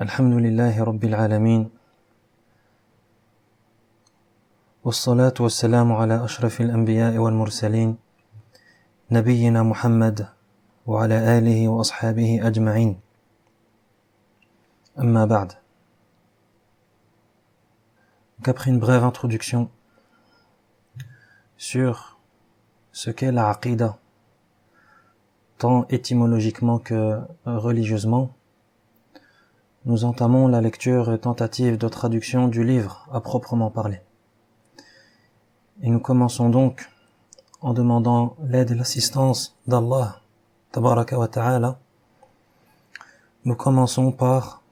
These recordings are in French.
الحمد لله رب العالمين والصلاة والسلام على أشرف الأنبياء والمرسلين نبينا محمد وعلى آله وأصحابه أجمعين أما بعد. Qu'après une brève introduction sur ce qu'est la aqida, tant étymologiquement que religieusement, nous entamons la lecture et tentative de traduction du livre à proprement parler. Et nous commençons donc en demandant l'aide et l'assistance d'Allah, tabaraka wa ta'ala. Nous commençons par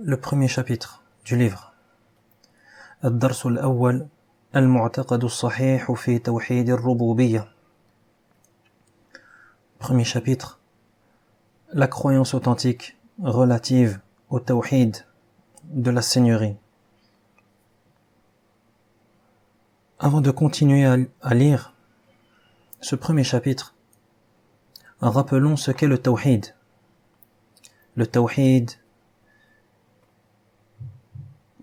le premier chapitre du livre. الدرس الأول المعتقد الصحيح في توحيد الربوبية. Premier chapitre, la croyance authentique relative au tawhid de la Seigneurie. Avant de continuer à lire ce premier chapitre, rappelons ce qu'est le tawhid. Le tawhid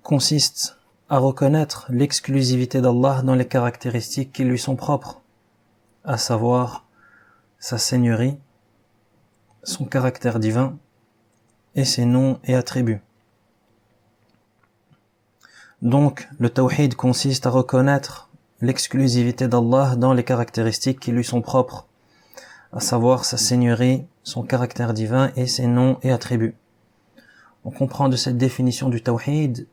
consiste à reconnaître l'exclusivité d'Allah dans les caractéristiques qui lui sont propres, à savoir sa Seigneurie, son caractère divin et ses noms et attributs. Donc, le tawhid consiste à reconnaître l'exclusivité d'Allah dans les caractéristiques qui lui sont propres, à savoir sa Seigneurie, son caractère divin et ses noms et attributs. On comprend de cette définition du tawhid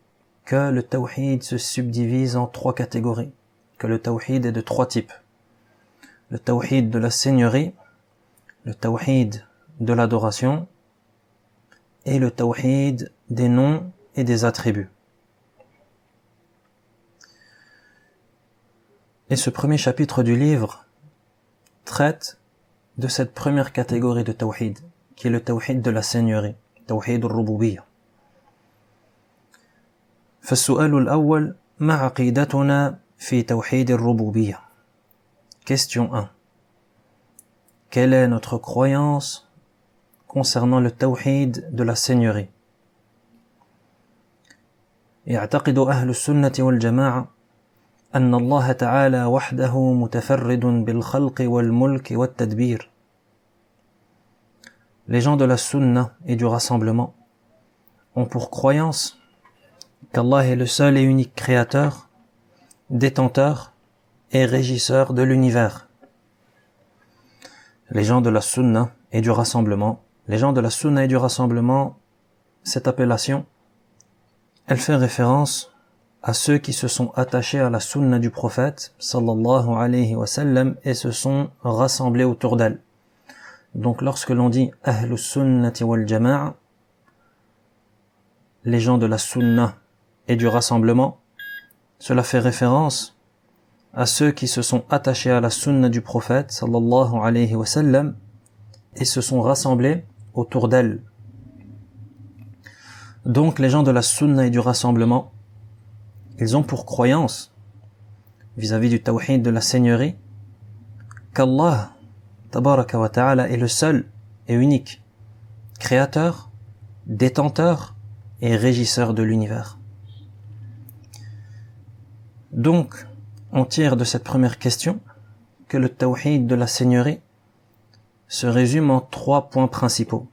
que le tawhid se subdivise en trois catégories, que le tawhid est de trois types. Le tawhid de la Seigneurie, le tawhid de l'adoration et le tawhid des noms et des attributs. Et ce premier chapitre du livre traite de cette première catégorie de tawhid, qui est le tawhid de la Seigneurie, tawhid al-rububiyyah. فالسؤال الأول ما عقيدتنا في توحيد الربوبية. Question 1. Quelle est notre croyance concernant le tawhid de la Seigneurie? يعتقد أهل السنة والجماعة أن الله تعالى وحده متفرد بالخلق والملك والتدبير. Les gens de la Sunna et du rassemblement ont pour croyance qu'Allah est le seul et unique créateur, détenteur et régisseur de l'univers. Les gens de la Sunna et du rassemblement, cette appellation, elle fait référence à ceux qui se sont attachés à la Sunna du prophète, sallallahu alayhi wa sallam, et se sont rassemblés autour d'elle. Donc lorsque l'on dit Ahlus Sunnati wal Jama'a, les gens de la Sunna et du rassemblement, cela fait référence à ceux qui se sont attachés à la Sunna du prophète, sallallahu alayhi wa sallam, et se sont rassemblés autour d'elle. Donc les gens de la Sunna et du rassemblement, ils ont pour croyance, vis-à-vis du tawhid de la Seigneurie, qu'Allah, tabaraka wa ta'ala, est le seul et unique créateur, détenteur et régisseur de l'univers. Donc, on tire de cette première question que le tawhid de la Seigneurie se résume en trois points principaux.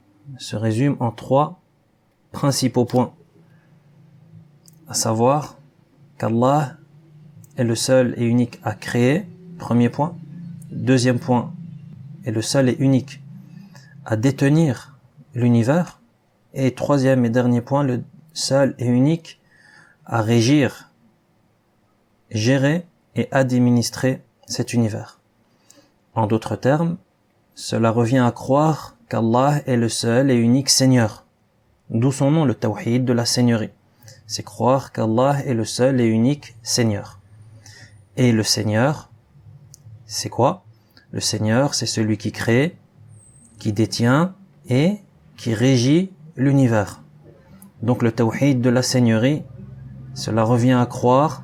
Points. À savoir qu'Allah est le seul et unique à créer, premier point. Deuxième point, est le seul et unique à détenir l'univers. Et troisième et dernier point, le seul et unique à régir, gérer et administrer cet univers. En d'autres termes, cela revient à croire qu'Allah est le seul et unique Seigneur. D'où son nom, le tawhid de la Seigneurie. C'est croire qu'Allah est le seul et unique Seigneur. Et le Seigneur, c'est quoi? Le Seigneur, c'est celui qui crée, qui détient et qui régit l'univers. Donc le tawhid de la Seigneurie, cela revient à croire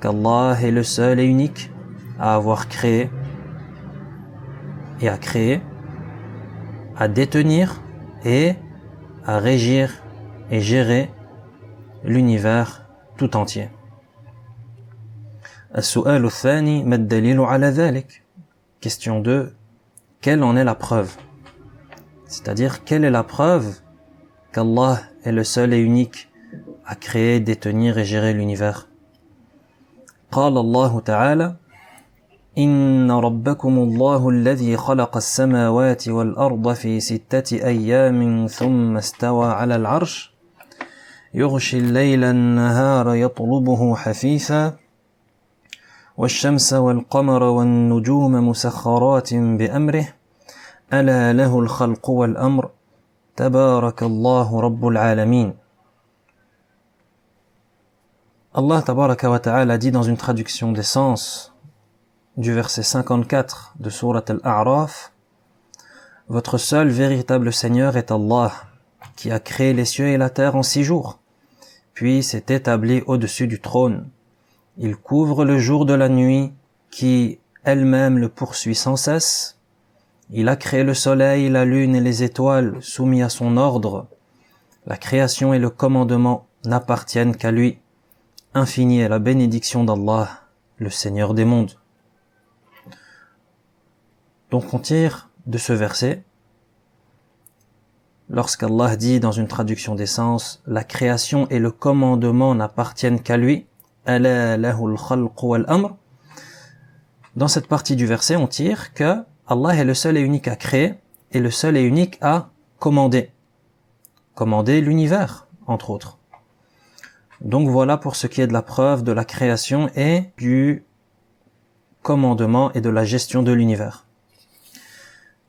qu'Allah est le seul et unique à avoir créé et à créer, à détenir et à régir et gérer l'univers tout entier. السؤال الثاني ما الدليل على ذلك? Question 2. Quelle en est la preuve? C'est-à-dire, quelle est la preuve qu'Allah est le seul et unique à créer, détenir et gérer l'univers? قال الله تعالى إن ربكم الله الذي خلق السماوات والأرض في 6 أيام ثم استوى على العرش يغشي الليل النهار يطلبه حثيثا والشمس والقمر والنجوم مسخرات بأمره ألا له الخلق والأمر تبارك الله رب العالمين. Allah tabaraka wa ta'ala dit dans une traduction des sens du verset 54 de sourate Al-A'raf: Votre seul véritable Seigneur est Allah, qui a créé les cieux et la terre en 6 jours, puis s'est établi au-dessus du trône. Il couvre le jour de la nuit, qui elle-même le poursuit sans cesse. Il a créé le soleil, la lune et les étoiles soumis à son ordre. La création et le commandement n'appartiennent qu'à lui. Infinie est la bénédiction d'Allah, le Seigneur des mondes. Donc on tire de ce verset, lorsqu'Allah dit dans une traduction des sens, la création et le commandement n'appartiennent qu'à lui, Ala lahul khalqu wal amr. Dans cette partie du verset, on tire que Allah est le seul et unique à créer et le seul et unique à commander. Commander l'univers, entre autres. Donc voilà pour ce qui est de la preuve de la création et du commandement et de la gestion de l'univers.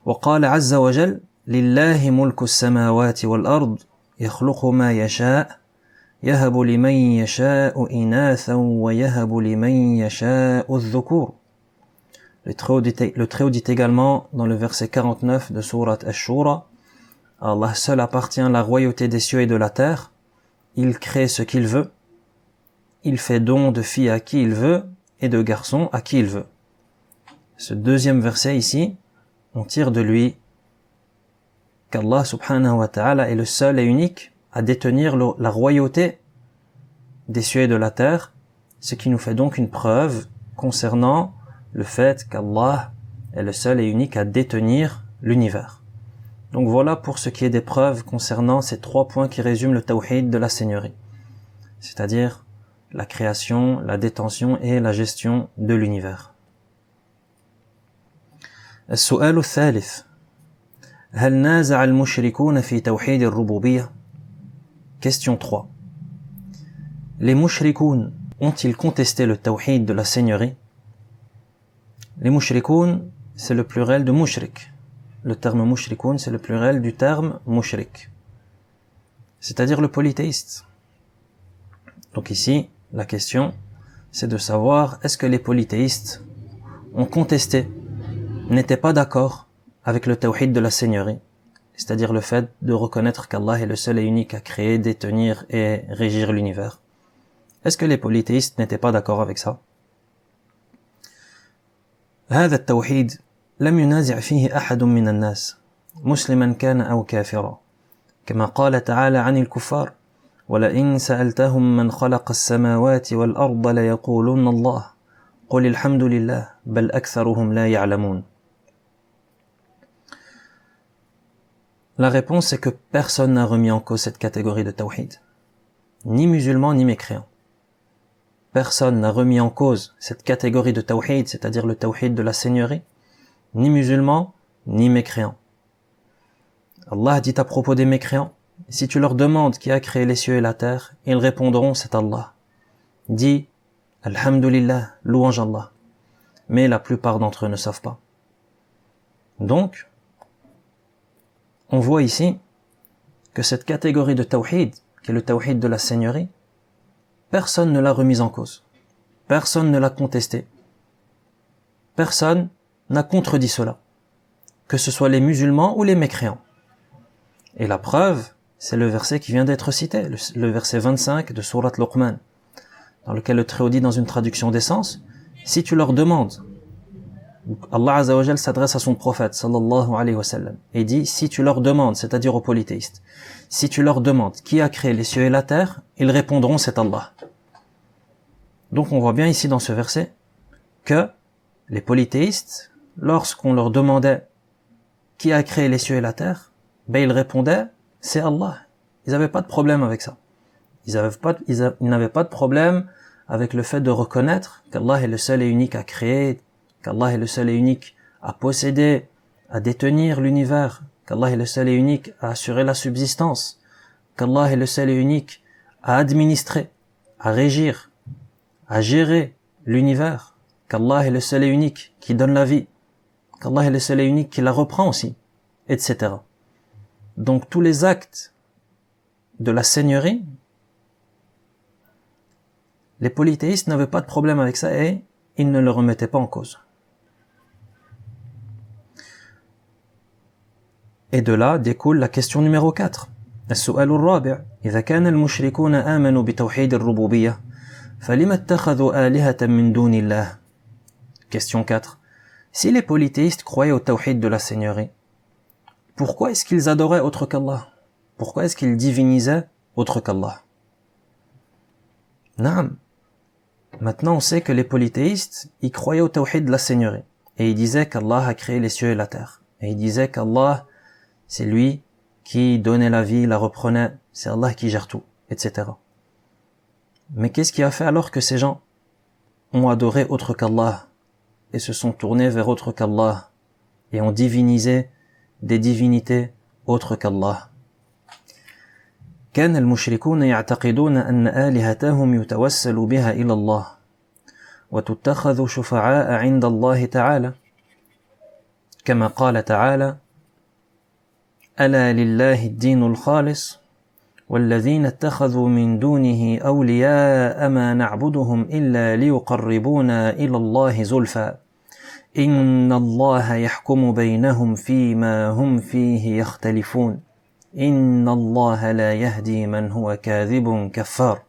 وقال عز وجل لله ملك السماوات والأرض يخلق ما يشاء يهب لمن يشاء إناثا ويهب لمن يشاء الذكور. Le Très-Haut dit également dans le verset 49 de sourate Ash-Shura: Allah seul appartient la royauté des cieux et de la terre. Il crée ce qu'il veut. Il fait don de filles à qui il veut et de garçons à qui il veut. Ce deuxième verset ici, on tire de lui qu'Allah subhanahu wa ta'ala est le seul et unique à détenir la royauté des cieux et de la terre, ce qui nous fait donc une preuve concernant le fait qu'Allah est le seul et unique à détenir l'univers. Donc voilà pour ce qui est des preuves concernant ces 3 points qui résument le tawhid de la Seigneurie, c'est-à-dire la création, la détention et la gestion de l'univers. السؤال الثالث هل نازع المشركون في توحيد الربوبية؟ Question 3. Les mushrikoun ont-ils contesté le tawhid de la Seigneurie? Les mushrikoun, c'est le pluriel de mushrik. Le terme mushrikoun, c'est le pluriel du terme mushrik, c'est-à-dire le polythéiste. Donc ici, la question, c'est de savoir est-ce que les polythéistes ont contesté, n'étaient pas d'accord avec le tawhid de la Seigneurie, c'est-à-dire le fait de reconnaître qu'Allah est le seul et unique à créer, détenir et régir l'univers. Est-ce que les polythéistes n'étaient pas d'accord avec ça? هذا التوحيد لم ينازع فيه أحد من الناس مسلما كان أو كافرا كما قال تعالى عن الكفار ولئن سألتهم من خلق السماوات والأرض ليقولن الله قل الحمد لله بل أكثرهم لا يعلمون. La réponse est que personne n'a remis en cause cette catégorie de tawhid, ni musulmans ni mécréants. Personne n'a remis en cause cette catégorie de tawhid, c'est-à-dire le tawhid de la Seigneurie, ni musulmans, ni mécréants. Allah dit à propos des mécréants, si tu leur demandes qui a créé les cieux et la terre, ils répondront c'est Allah. Dis, Alhamdulillah, louange Allah. Mais la plupart d'entre eux ne savent pas. Donc, on voit ici que cette catégorie de tawhid, qui est le tawhid de la Seigneurie, personne ne l'a remise en cause. Personne ne l'a contesté. Personne n'a contredit cela, que ce soit les musulmans ou les mécréants. Et la preuve, c'est le verset qui vient d'être cité, le verset 25 de sourate Luqman, dans lequel le Très-Haut dit dans une traduction des sens, si tu leur demandes Allah Azza wa Jal s'adresse à son prophète sallallahu alayhi wa sallam et dit, si tu leur demandes, c'est-à-dire aux polythéistes, si tu leur demandes qui a créé les cieux et la terre, ils répondront c'est Allah. Donc on voit bien ici dans ce verset que les polythéistes, lorsqu'on leur demandait qui a créé les cieux et la terre, ils répondaient c'est Allah. Ils n'avaient pas de problème avec ça. Ils n'avaient pas de problème avec le fait de reconnaître qu'Allah est le seul et unique à créer, qu'Allah est le seul et unique à posséder, à détenir l'univers, qu'Allah est le seul et unique à assurer la subsistance, qu'Allah est le seul et unique à administrer, à régir, à gérer l'univers, qu'Allah est le seul et unique qui donne la vie, qu'Allah est le seul et unique qui la reprend aussi, etc. Donc tous les actes de la seigneurie, les polythéistes n'avaient pas de problème avec ça et ils ne le remettaient pas en cause. Et de là découle la question numéro 4. السؤال الرابع إذا كان المشركون آمنوا بتوحيد الربوبية فلما اتخذوا آلهة من دون الله. Question 4. Si les polythéistes croyaient au tawhid de la seigneurie, pourquoi est-ce qu'ils adoraient autre qu'Allah? Pourquoi est-ce qu'ils divinisaient autre qu'Allah? Naam. Maintenant on sait que les polythéistes, ils croyaient au tawhid de la seigneurie. Et ils disaient qu'Allah a créé les cieux et la terre. Et ils disaient qu'Allah, c'est lui qui donnait la vie, la reprenait, c'est Allah qui gère tout, etc. Mais qu'est-ce qui a fait alors que ces gens ont adoré autre qu'Allah et se sont tournés vers autre qu'Allah et ont divinisé des divinités autres qu'Allah? كان المشركون يعتقدون أن آلهتهم يتوسل بها إلى الله وتتخذ شفعاء عند الله تعالى كما قال تعالى ألا لله الدين الخالص والذين اتخذوا من دونه أولياء ما نعبدهم إلا ليقربونا إلى الله زلفى إن الله يحكم بينهم فيما هم فيه يختلفون إن الله لا يهدي من هو كاذب كفار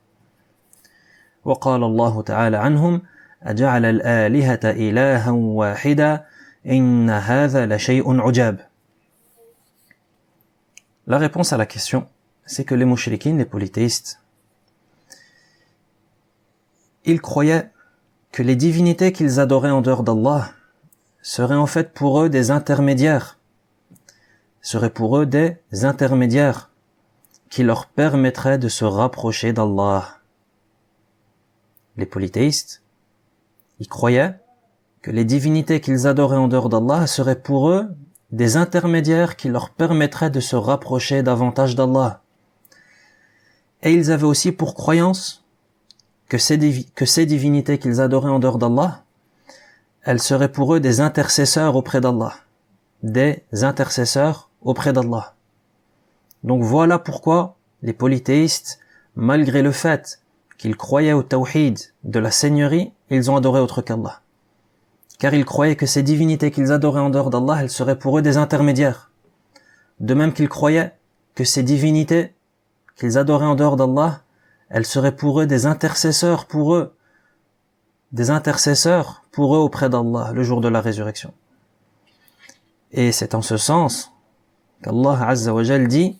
وقال الله تعالى عنهم أجعل الآلهة إلها واحدا إن هذا لشيء عجاب. La réponse à la question, c'est que les mouchriquines, les polythéistes, ils croyaient que les divinités qu'ils adoraient en dehors d'Allah seraient en fait pour eux des intermédiaires, qui leur permettraient de se rapprocher d'Allah. Les polythéistes, ils croyaient que les divinités qu'ils adoraient en dehors d'Allah seraient pour eux des intermédiaires qui leur permettraient de se rapprocher davantage d'Allah. Et ils avaient aussi pour croyance que ces divinités qu'ils adoraient en dehors d'Allah, elles seraient pour eux des intercesseurs auprès d'Allah. Donc voilà pourquoi les polythéistes, malgré le fait qu'ils croyaient au tawhid de la seigneurie, ils ont adoré autre qu'Allah. Car ils croyaient que ces divinités qu'ils adoraient en dehors d'Allah, elles seraient pour eux des intermédiaires. De même qu'ils croyaient que ces divinités qu'ils adoraient en dehors d'Allah, elles seraient pour eux des intercesseurs pour eux auprès d'Allah le jour de la résurrection. Et c'est en ce sens qu'Allah Azza wa Jal dit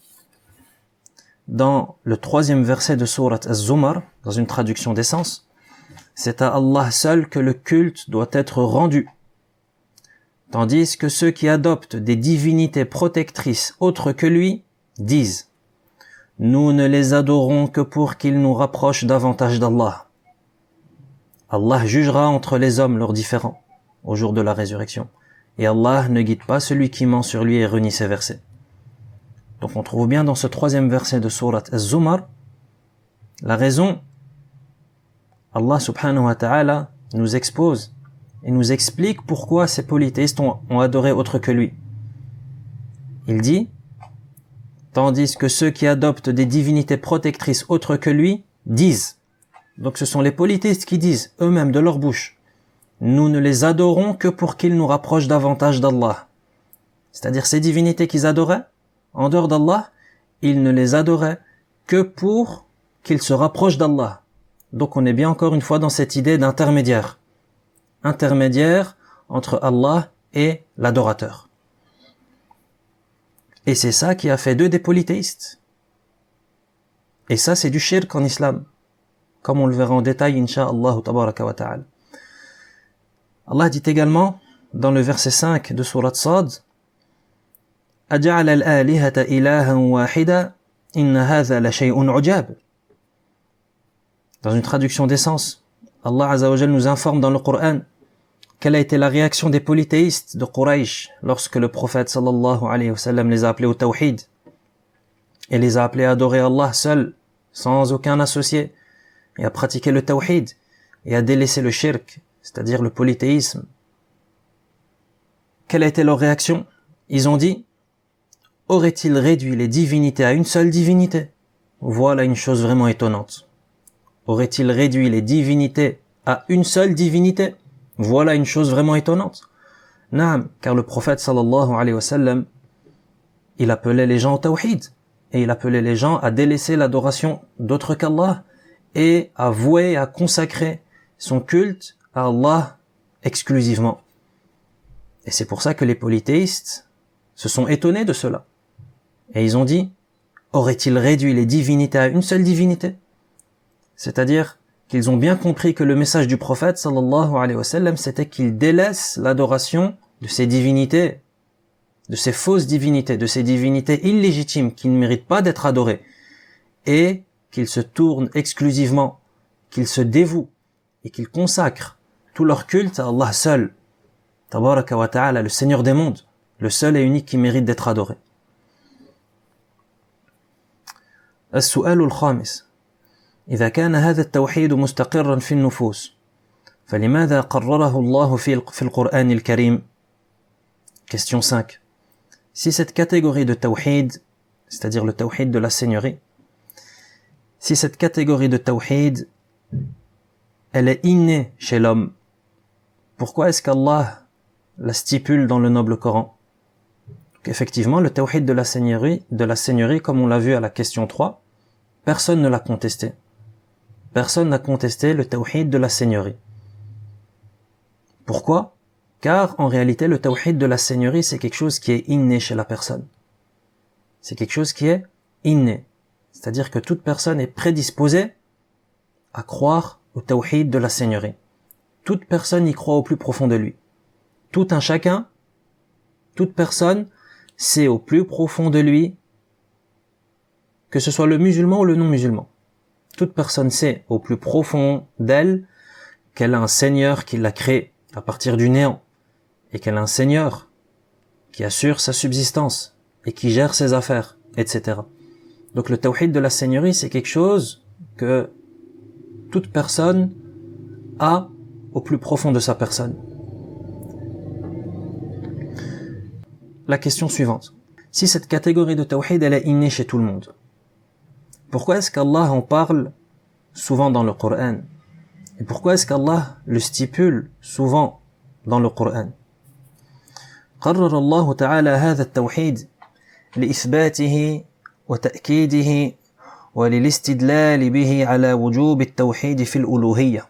dans le 3e verset de sourate Az-Zumar, dans une traduction d'essence, c'est à Allah seul que le culte doit être rendu. Tandis que ceux qui adoptent des divinités protectrices autres que lui disent « Nous ne les adorons que pour qu'ils nous rapprochent davantage d'Allah. » Allah jugera entre les hommes leurs différends au jour de la résurrection. Et Allah ne guide pas celui qui ment sur lui et renie ses versets. Donc on trouve bien dans ce 3e verset de sourate Az-Zumar la raison. Allah subhanahu wa ta'ala nous expose et nous explique pourquoi ces polythéistes ont adoré autre que lui. Il dit, tandis que ceux qui adoptent des divinités protectrices autres que lui disent, donc ce sont les polythéistes qui disent eux-mêmes de leur bouche, nous ne les adorons que pour qu'ils nous rapprochent davantage d'Allah. C'est-à-dire ces divinités qu'ils adoraient, en dehors d'Allah, ils ne les adoraient que pour qu'ils se rapprochent d'Allah. Donc on est bien encore une fois dans cette idée d'intermédiaire. Intermédiaire entre Allah et l'adorateur. Et c'est ça qui a fait d'eux des polythéistes. Et ça, c'est du shirk en islam, comme on le verra en détail, incha'Allah tabaraka wa ta'ala. Allah dit également, dans le verset 5 de Surat Sad, أَجَعَلَ الْآلِهَةَ إِلَهًا وَاحِدًا إِنَّ هَذَا لَشَيْءٌ عُجَابٌ. Dans une traduction d'essence, Allah Azza wa Jal nous informe dans le Coran quelle a été la réaction des polythéistes de Quraysh lorsque le prophète sallallahu alayhi wa sallam les a appelés au tawhid et les a appelés à adorer Allah seul, sans aucun associé, et à pratiquer le tawhid et à délaisser le shirk, c'est-à-dire le polythéisme. Quelle a été leur réaction? Ils ont dit: aurait-il réduit les divinités à une seule divinité? Voilà une chose vraiment étonnante. Aurait-il réduit les divinités à une seule divinité? Voilà une chose vraiment étonnante. Naam, car le prophète sallallahu alayhi wa sallam, il appelait les gens au tawhid, et il appelait les gens à délaisser l'adoration d'autre qu'Allah, et à vouer, à consacrer son culte à Allah exclusivement. Et c'est pour ça que les polythéistes se sont étonnés de cela. Et ils ont dit: aurait-il réduit les divinités à une seule divinité? C'est-à-dire qu'ils ont bien compris que le message du prophète sallallahu alayhi wa sallam, c'était qu'il délaisse l'adoration de ces divinités, de ces fausses divinités, de ces divinités illégitimes qui ne méritent pas d'être adorées, et qu'ils se tournent exclusivement, qu'ils se dévouent et qu'ils consacrent tout leur culte à Allah seul, tabaraka wa ta'ala, le Seigneur des mondes, le seul et unique qui mérite d'être adoré. السؤال الخامس: إذا كان هذا التوحيد مستقرا في النفوس فلماذا قرره الله في القرآن الكريم؟ Question 5. Si cette catégorie de tawhid, c'est-à-dire le tawhid de la seigneurie, si cette catégorie de tawhid, elle est innée chez l'homme, pourquoi est-ce qu'Allah la stipule dans le noble Coran? Effectivement, le tawhid de la seigneurie, comme on l'a vu à la question 3, personne ne l'a contesté. Personne n'a contesté le tawhid de la seigneurie. Pourquoi? Car en réalité, le tawhid de la seigneurie, c'est quelque chose qui est inné chez la personne. C'est quelque chose qui est inné. C'est-à-dire que toute personne est prédisposée à croire au tawhid de la seigneurie. Toute personne y croit au plus profond de lui. Tout un chacun, toute personne sait au plus profond de lui, que ce soit le musulman ou le non-musulman. Toute personne sait au plus profond d'elle qu'elle a un Seigneur qui l'a créée à partir du néant, et qu'elle a un Seigneur qui assure sa subsistance et qui gère ses affaires, etc. Donc le tawhid de la seigneurie, c'est quelque chose que toute personne a au plus profond de sa personne. La question suivante: si cette catégorie de tawhid, elle est innée chez tout le monde, pourquoi est-ce qu'Allah en parle souvent dans le Coran? Et pourquoi est-ce qu'Allah le stipule souvent dans le Coran? قرر الله تعالى هذا التوحيد لإثباته وتأكيده وللاستدلال به على وجوب التوحيد في الألوهية،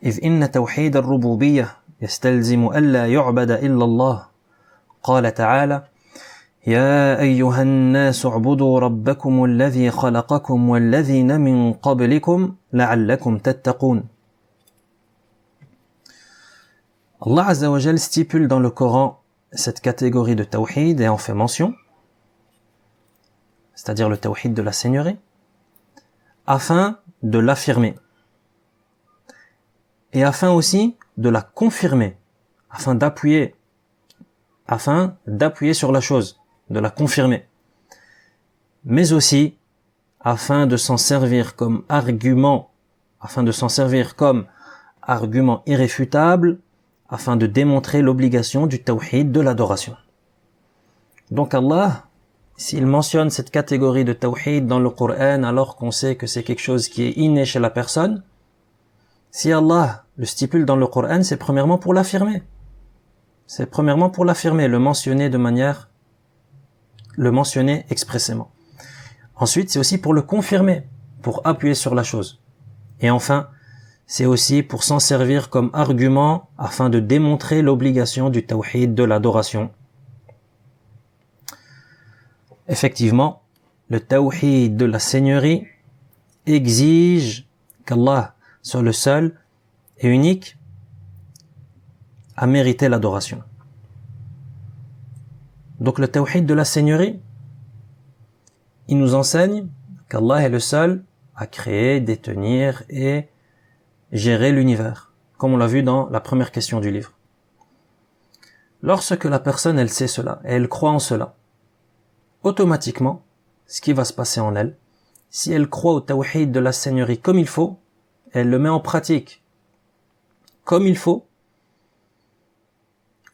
إذ إن توحيد الربوبية يستلزم ألا يعبد إلا الله. قال تعالى: يا أيها الناس اعبدوا ربكم الذي خلقكم والذين من قبلكم لعلكم تتقون. Allah Azza wa Jal stipule dans le Coran cette catégorie de tawhid et en fait mention, c'est-à-dire le tawhid de la seigneurie, afin de l'affirmer et afin aussi de la confirmer, afin d'appuyer sur la chose, de la confirmer, mais aussi afin de s'en servir comme argument, irréfutable, afin de démontrer l'obligation du tawhid de l'adoration. Donc Allah, s'il mentionne cette catégorie de tawhid dans le Coran alors qu'on sait que c'est quelque chose qui est inné chez la personne, si Allah le stipule dans le Coran, c'est premièrement pour l'affirmer. C'est premièrement pour l'affirmer, le mentionner expressément. Ensuite, c'est aussi pour le confirmer, pour appuyer sur la chose. Et enfin, c'est aussi pour s'en servir comme argument afin de démontrer l'obligation du tawhid, de l'adoration. Effectivement, le tawhid de la seigneurie exige qu'Allah soit le seul et unique à mériter l'adoration. Donc le tawhid de la seigneurie, il nous enseigne qu'Allah est le seul à créer, détenir et gérer l'univers, comme on l'a vu dans la première question du livre. Lorsque la personne, elle sait cela, et elle croit en cela, automatiquement, ce qui va se passer en elle, si elle croit au tawhid de la seigneurie comme il faut, elle le met en pratique comme il faut,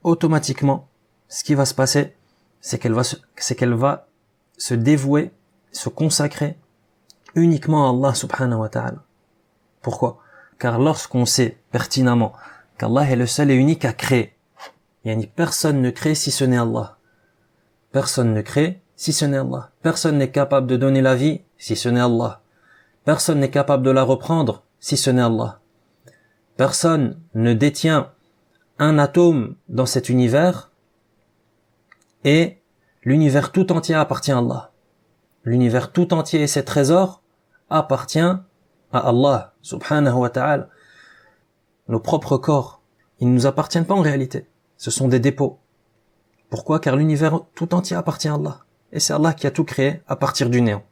automatiquement, ce qui va se passer, c'est qu'elle va se dévouer, se consacrer uniquement à Allah subhanahu wa ta'ala. Pourquoi? Car lorsqu'on sait pertinemment qu'Allah est le seul et unique à créer, personne ne crée si ce n'est Allah. Personne ne crée si ce n'est Allah. Personne n'est capable de donner la vie si ce n'est Allah. Personne n'est capable de la reprendre si ce n'est Allah. Personne ne détient un atome dans cet univers et l'univers tout entier appartient à Allah. L'univers tout entier et ses trésors appartient à Allah subhanahu wa ta'ala. Nos propres corps, ils ne nous appartiennent pas en réalité. Ce sont des dépôts. Pourquoi? Car l'univers tout entier appartient à Allah. Et c'est Allah qui a tout créé à partir du néant.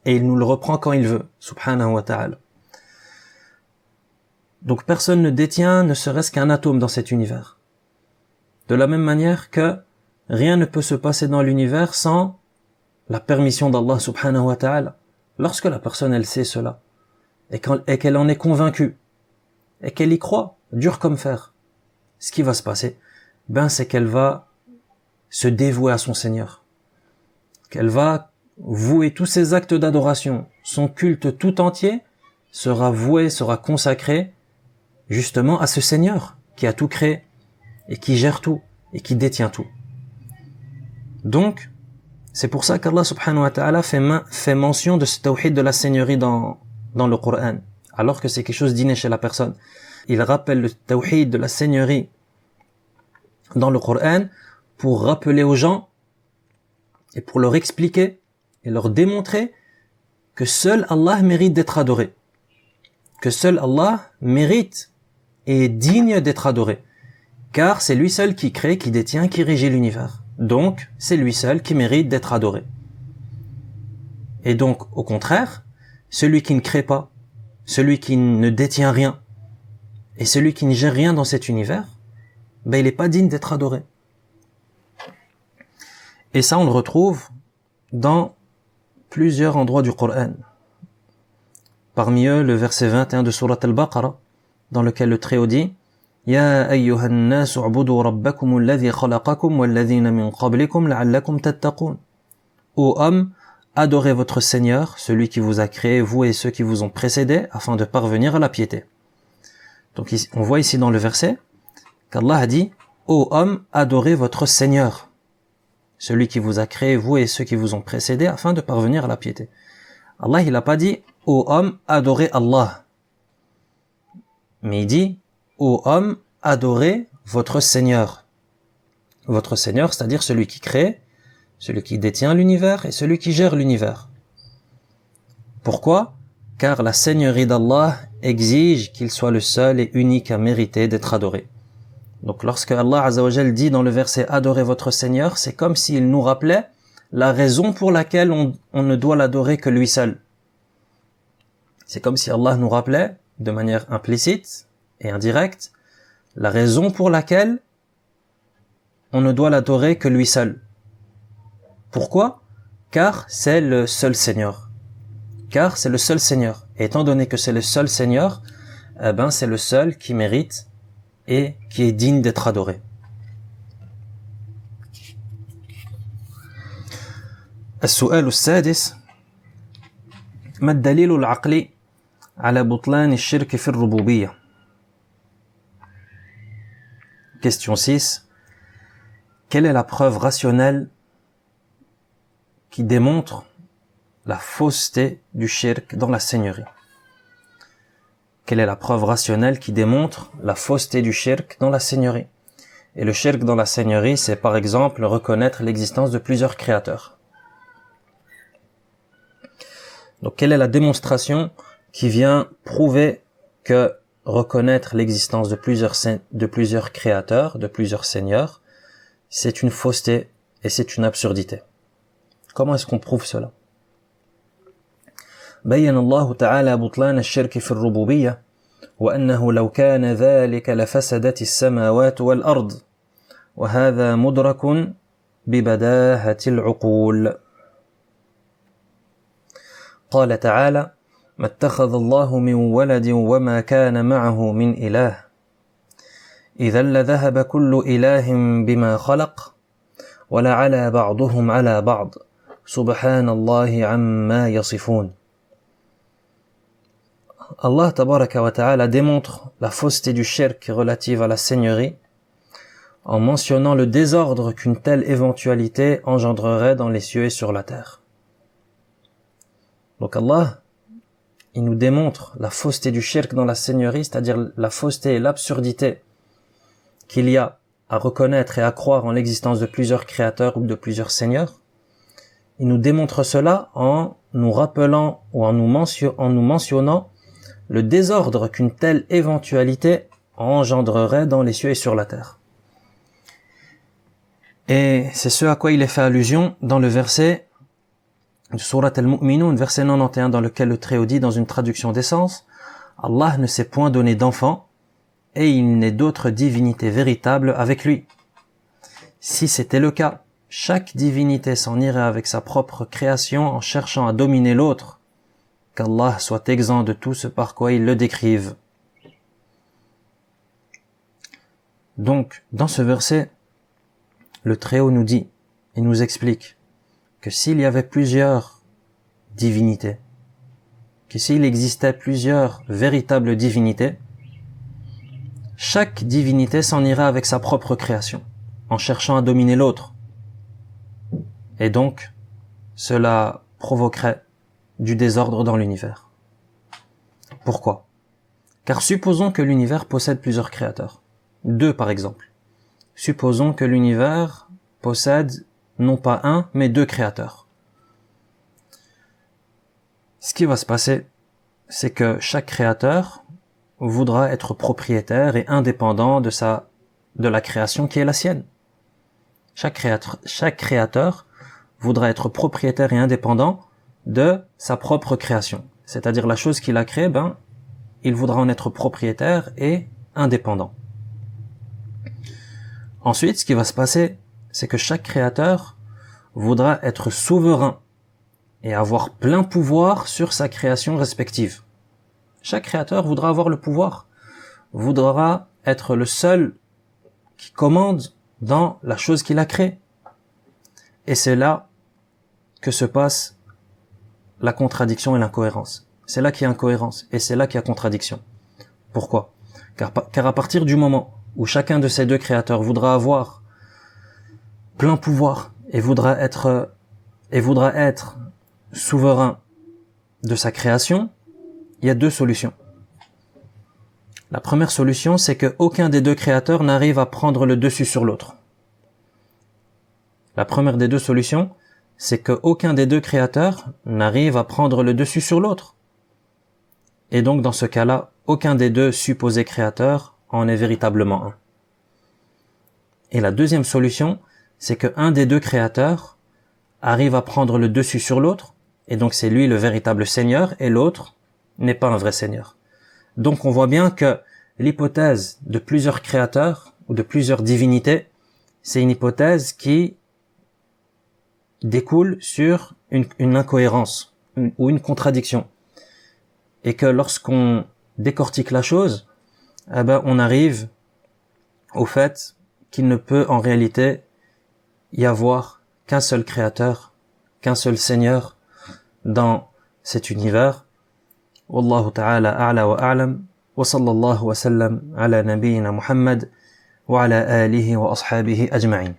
Et il nous le reprend quand il veut, subhanahu wa ta'ala. Donc personne ne détient ne serait-ce qu'un atome dans cet univers. De la même manière que rien ne peut se passer dans l'univers sans la permission d'Allah subhanahu wa ta'ala. Lorsque la personne, elle sait cela, et qu'elle en est convaincue, et qu'elle y croit, dur comme fer, ce qui va se passer, c'est qu'elle va se dévouer à son Seigneur. Qu'elle va vouer tous ses actes d'adoration, son culte tout entier sera voué, sera consacré justement à ce Seigneur qui a tout créé et qui gère tout et qui détient tout. Donc, c'est pour ça qu'Allah subhanahu wa ta'ala fait mention de ce tawhid de la seigneurie dans le Coran, alors que c'est quelque chose d'inné chez la personne. Il rappelle le tawhid de la seigneurie dans le Coran pour rappeler aux gens et pour leur expliquer et leur démontrer que seul Allah mérite d'être adoré. Que seul Allah mérite et est digne d'être adoré. Car c'est lui seul qui crée, qui détient, qui régit l'univers. Donc, c'est lui seul qui mérite d'être adoré. Et donc, au contraire, celui qui ne crée pas, celui qui ne détient rien, et celui qui ne gère rien dans cet univers, il n'est pas digne d'être adoré. Et ça, on le retrouve dans plusieurs endroits du Coran. Parmi eux, le verset 21 de Surat Al-Baqarah, dans lequel le Très-Haut dit يا أيها الناس اعبدوا ربكم الذي خلقكم والذين من قبلكم لعلكم تتقون. Ô hommes, adorez votre Seigneur, celui qui vous a créé, vous et ceux qui vous ont précédés, afin de parvenir à la piété. Donc on voit ici dans le verset qu'Allah a dit Ô hommes, adorez votre Seigneur, celui qui vous a créé, vous et ceux qui vous ont précédés, afin de parvenir à la piété. Allah, il n'a pas dit Ô hommes, adorez Allah. Mais il dit Ô hommes, adorez votre Seigneur. Votre Seigneur, c'est-à-dire celui qui crée, celui qui détient l'univers et celui qui gère l'univers. Pourquoi? Car la seigneurie d'Allah exige qu'il soit le seul et unique à mériter d'être adoré. Donc lorsque Allah Azza wa Jal dit dans le verset adorez votre Seigneur, c'est comme s'il nous rappelait la raison pour laquelle on ne doit l'adorer que lui seul. C'est comme si Allah nous rappelait de manière implicite et indirecte la raison pour laquelle on ne doit l'adorer que lui seul. Pourquoi? Car c'est le seul Seigneur. Car c'est le seul Seigneur. Et étant donné que c'est le seul Seigneur, c'est le seul qui mérite et qui est digne d'être adoré. السؤال السادس ما الدليل العقلي على بطلان الشرك في الربوبية. Question 6. Quelle est la preuve rationnelle qui démontre la fausseté du shirk dans la seigneurie? quelle est la preuve rationnelle qui démontre la fausseté du shirk dans la seigneurie? Et le shirk dans la seigneurie, c'est par exemple reconnaître l'existence de plusieurs créateurs. Donc quelle est la démonstration qui vient prouver que reconnaître l'existence de plusieurs créateurs, de plusieurs seigneurs, c'est une fausseté et c'est une absurdité? Comment est-ce qu'on prouve cela? بين الله تعالى بطلان الشرك في الربوبية وأنه لو كان ذلك لفسدت السماوات والأرض وهذا مدرك ببداهة العقول. قال تعالى: ما اتخذ الله من ولد وما كان معه من إله إذا لذهب كل إله بما خلق ولعلى بعضهم على بعض سبحان الله عما يصفون. Allah tabaraka wa ta'ala démontre la fausseté du shirk relative à la seigneurie en mentionnant le désordre qu'une telle éventualité engendrerait dans les cieux et sur la terre. Donc Allah, il nous démontre la fausseté du shirk dans la seigneurie, c'est-à-dire la fausseté et l'absurdité qu'il y a à reconnaître et à croire en l'existence de plusieurs créateurs ou de plusieurs seigneurs. Il nous démontre cela en nous rappelant ou en nous mentionnant le désordre qu'une telle éventualité engendrerait dans les cieux et sur la terre. Et c'est ce à quoi il est fait allusion dans le verset de Surat Al-Mu'minun, verset 91, dans lequel le Très-Haut dit dans une traduction d'essence: Allah ne s'est point donné d'enfant et il n'est d'autre divinité véritable avec lui. Si c'était le cas, chaque divinité s'en irait avec sa propre création en cherchant à dominer l'autre. Qu'Allah soit exempt de tout ce par quoi ils le décrivent. Donc, dans ce verset, le Très-Haut nous dit et nous explique que s'il y avait plusieurs divinités, que s'il existait plusieurs véritables divinités, chaque divinité s'en irait avec sa propre création, en cherchant à dominer l'autre. Et donc, cela provoquerait du désordre dans l'univers. Pourquoi? Car supposons que l'univers possède plusieurs créateurs. 2 par exemple. Supposons que l'univers possède non pas 1, mais 2 créateurs. Ce qui va se passer, c'est que chaque créateur voudra être propriétaire et indépendant de la création qui est la sienne. Chaque créateur voudra être propriétaire et indépendant de sa propre création. C'est-à-dire la chose qu'il a créée, il voudra en être propriétaire et indépendant. Ensuite, ce qui va se passer, c'est que chaque créateur voudra être souverain et avoir plein pouvoir sur sa création respective. Chaque créateur voudra avoir le pouvoir, voudra être le seul qui commande dans la chose qu'il a créée. Et c'est là que se passe la contradiction et l'incohérence. C'est là qu'il y a incohérence et c'est là qu'il y a contradiction. Pourquoi? Car à partir du moment où chacun de ces 2 créateurs voudra avoir plein pouvoir et voudra être souverain de sa création, il y a 2 solutions. La première solution, c'est que aucun des 2 créateurs n'arrive à prendre le dessus sur l'autre. La première des 2 solutions, c'est que aucun des 2 créateurs n'arrive à prendre le dessus sur l'autre. Et donc, dans ce cas-là, aucun des 2 supposés créateurs en est véritablement un. Et la deuxième solution, c'est que un des 2 créateurs arrive à prendre le dessus sur l'autre, et donc c'est lui le véritable seigneur, et l'autre n'est pas un vrai seigneur. Donc on voit bien que l'hypothèse de plusieurs créateurs, ou de plusieurs divinités, c'est une hypothèse qui découle sur une incohérence ou une contradiction. Et que lorsqu'on décortique la chose, on arrive au fait qu'il ne peut en réalité y avoir qu'un seul créateur, qu'un seul seigneur dans cet univers. Wallahu ta'ala a'la wa a'lam wa sallallahu wa sallam ala nabiyyina Muhammad wa ala alihi wa ashabihi ajma'in.